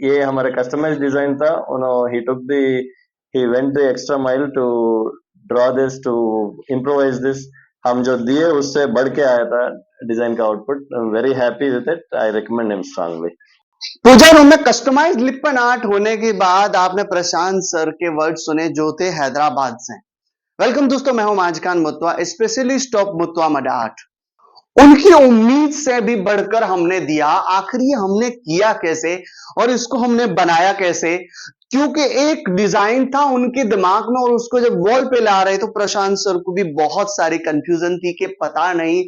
ये हमारे customise design था। उन्होंने ही went the extra mile to draw this, to improvise this. हम जो दिए उससे बढ़ के आया था डिजाइन का output. Very happy with it, I recommend him strongly. Puja room में कस्टमाइज लिपन आर्ट होने के बाद आपने प्रशांत सर के वर्ड सुने जो थे हैदराबाद से। वेलकम दोस्तों, मैं हूं माजकान मुत्वा, स्पेशलिस्ट ऑफ मुत्वा मड आर्ट। उनकी उम्मीद से भी बढ़कर हमने दिया। आखिर ये हमने किया कैसे और इसको हमने बनाया कैसे? क्योंकि एक डिजाइन था उनके दिमाग में और उसको जब वॉल पे ला रहे तो प्रशांत सर को भी बहुत सारी कंफ्यूजन थी कि पता नहीं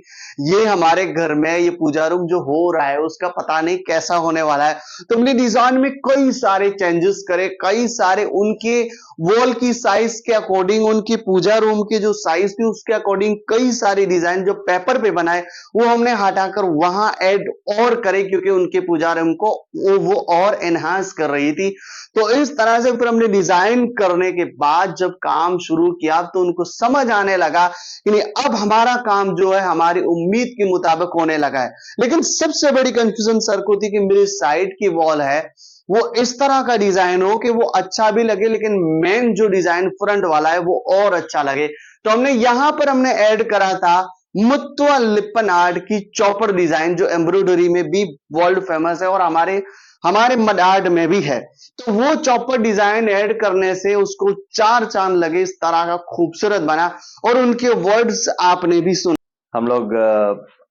ये हमारे घर में ये पूजा रूम जो हो रहा है उसका पता नहीं कैसा होने वाला है। तो हमने डिजाइन में कई सारे चेंजेस करे, कई सारे उनके वॉल की साइज के अकॉर्डिंग, उनकी पूजा रूम की जो साइज थी उसके अकॉर्डिंग कई सारे डिजाइन जो पेपर पे बनाए वो हमने हटाकर वहां ऐड और करे, क्योंकि उनके पूजा रूम को वो और एनहांस कर रही थी। तो इस तरह से फिर हमने डिजाइन करने के बाद जब काम शुरू किया तो उनको समझ आने लगा कि नहीं, अब हमारा काम जो है हमारी उम्मीद के मुताबिक होने लगा है। लेकिन सबसे बड़ी कंफ्यूजन सर को थी कि मेरी साइड की वॉल है वो इस तरह का डिजाइन हो कि वो अच्छा भी लगे, लेकिन मेन जो डिजाइन फ्रंट वाला है वो और अच्छा लगे। तो हमने ऐड करा था मुत्वा लिपन आर्ट की चॉपर डिजाइन, जो एम्ब्रॉयडरी में भी वर्ल्ड फेमस है और हमारे हमारे मड आर्ट में भी है। तो वो चॉपर डिजाइन ऐड करने से उसको चार चांद लगे, इस तरह का खूबसूरत बना। और उनके वर्ड्स आपने भी सुने। हम लोग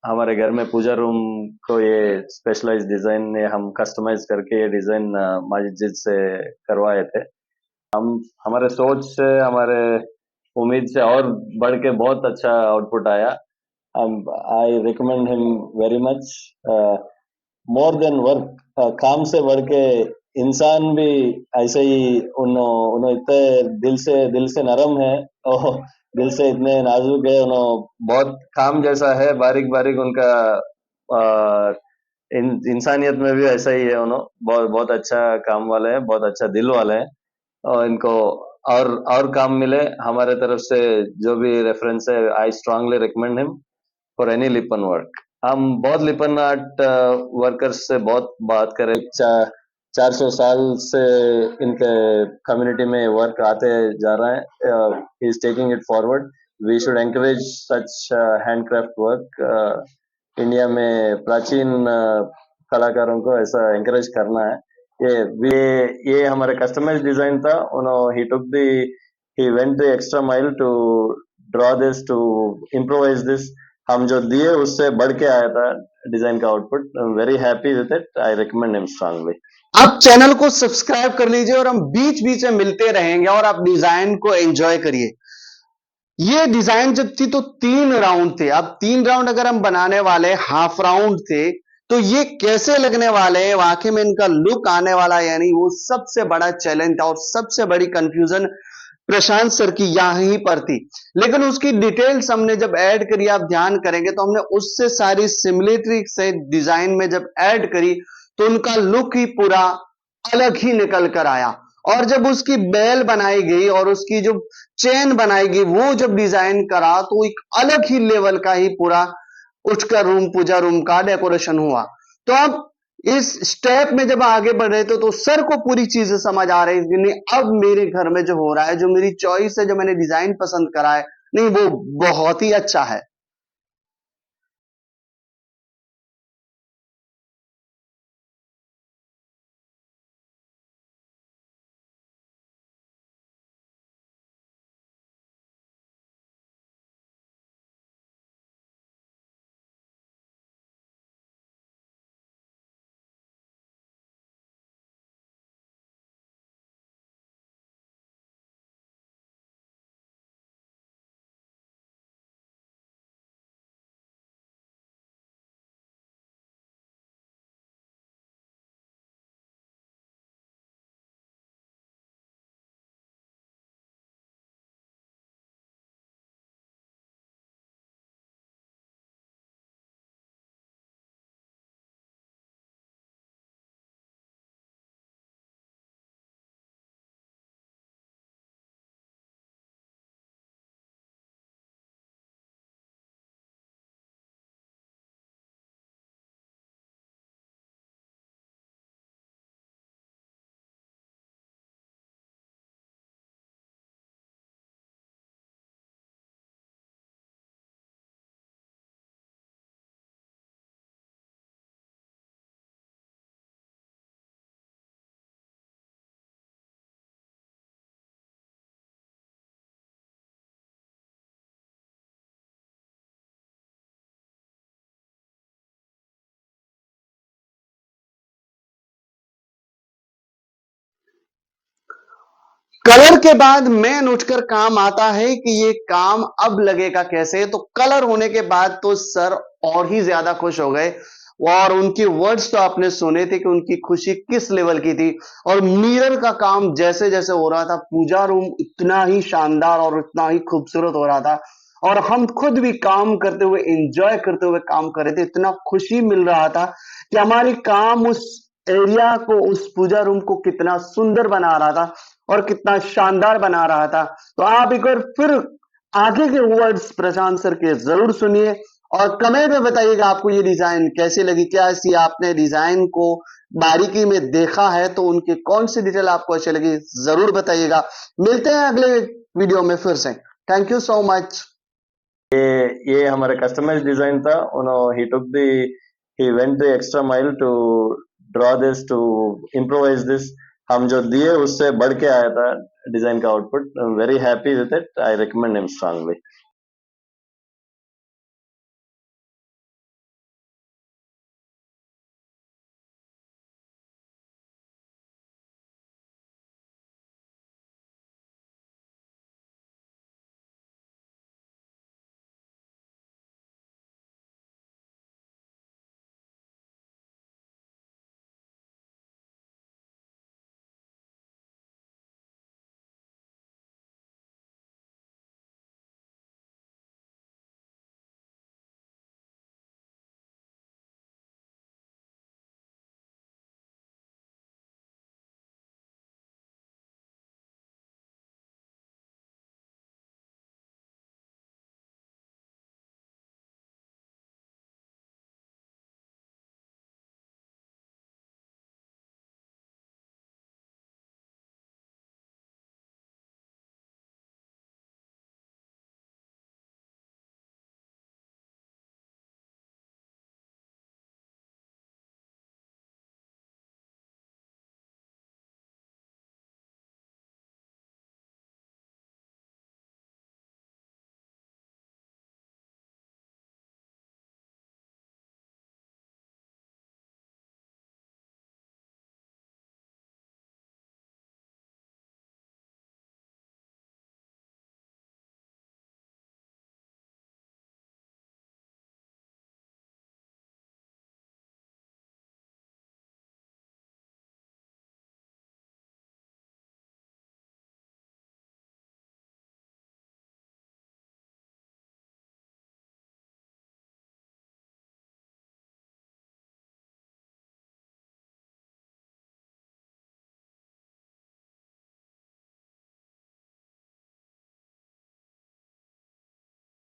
हमारे घर में पूजा रूम को ये स्पेशलाइज डिजाइन हम कस्टमाइज करके ये डिजाइन माजिद से करवाए थे। हम हमारे सोच से, हमारे उम्मीद से और बढ़ के बहुत अच्छा आउटपुट आया। आई recommend him very much. More than work, काम से बढ़ के इंसान भी ऐसे ही। उन्होंने इतने दिल से नरम है और दिल से इतने नाजुक है। उन्होंने बहुत काम जैसा है, बारीक बारीक उनका अ, इंसानियत में भी ऐसा ही है। उन्होंने बहुत बहुत अच्छा काम वाले हैं, बहुत अच्छा दिल वाले हैं। और इनको और काम मिले हमारे तरफ से, जो भी रेफरेंस है, I strongly recommend him for any लिपन work. हम बहुत लिपन आर्ट वर्कर्स से बहुत बात करें। 400 साल से इनके कम्युनिटी में वर्क आते जा रहा है। He is taking it forward. We should encourage such handcraft work. India में प्राचीन कलाकारों को ऐसा एनकरेज करना है। ये हमारे कस्टमाइज डिजाइन था। उन्होंने ही went the extra mile to draw this, to improvise this. हम जो दिए उससे बढ़ के आया था डिजाइन का output. Very happy with it, I recommend him strongly. आप चैनल को सब्सक्राइब कर लीजिए और हम बीच बीच में मिलते रहेंगे और आप डिजाइन को एंजॉय करिए। ये डिजाइन जब थी तो 3 राउंड थे। अब 3 राउंड अगर हम बनाने वाले हाफ राउंड थे तो ये कैसे लगने वाले हैं, वाकई में इनका लुक आने वाला है यानी, वो सबसे बड़ा चैलेंज था और सबसे बड़ी कंफ्यूजन प्रशांत सर की यहीं पर थी। लेकिन उसकी डिटेल्स हमने जब ऐड करी, आप ध्यान करेंगे तो हमने उससे सारी सिमिलरिटी से डिजाइन में जब ऐड करी तो उनका लुक ही पूरा अलग ही निकल कर आया। और जब उसकी बेल बनाई गई और उसकी जो चेन बनाई गई वो जब डिजाइन करा तो एक अलग ही लेवल का ही पूरा उसका रूम, पूजा रूम का डेकोरेशन हुआ। तो अब इस स्टेप में जब आगे बढ़ रहे थे तो सर को पूरी चीजें समझ आ रही थी, नहीं अब मेरे घर में जो हो रहा है, जो मेरी चॉइस है, जो मैंने डिजाइन पसंद करा है, नहीं वो बहुत ही अच्छा है। कलर के बाद मेन उठकर काम आता है कि ये काम अब लगेगा कैसे। तो कलर होने के बाद तो सर और ही ज्यादा खुश हो गए, और उनकी वर्ड्स तो आपने सुने थे कि उनकी खुशी किस लेवल की थी। और मिरर का काम जैसे जैसे हो रहा था, पूजा रूम इतना ही शानदार और इतना ही खूबसूरत हो रहा था, और हम खुद भी काम करते हुए एंजॉय करते हुए काम कर रहे थे। इतना खुशी मिल रहा था कि हमारी काम उस एरिया को, उस पूजा रूम को कितना सुंदर बना रहा था और कितना शानदार बना रहा था। तो आप एक बार फिर आगे के वर्ड्स प्रशांत सर के जरूर सुनिए, और कमेंट में बताइएगा आपको ये डिजाइन कैसी लगी। क्या इसी आपने डिजाइन को बारीकी में देखा है तो उनकी कौन सी डिटेल आपको अच्छी लगी जरूर बताइएगा। मिलते हैं अगले वीडियो में फिर से। Thank you so much. ये हमारा कस्टमाइज डिजाइन था। उन्होंने ही went the extra mile to draw this, to improvise this. हम जो दिए उससे बढ़ के आया था डिजाइन का output. Very happy with it, I recommend him strongly.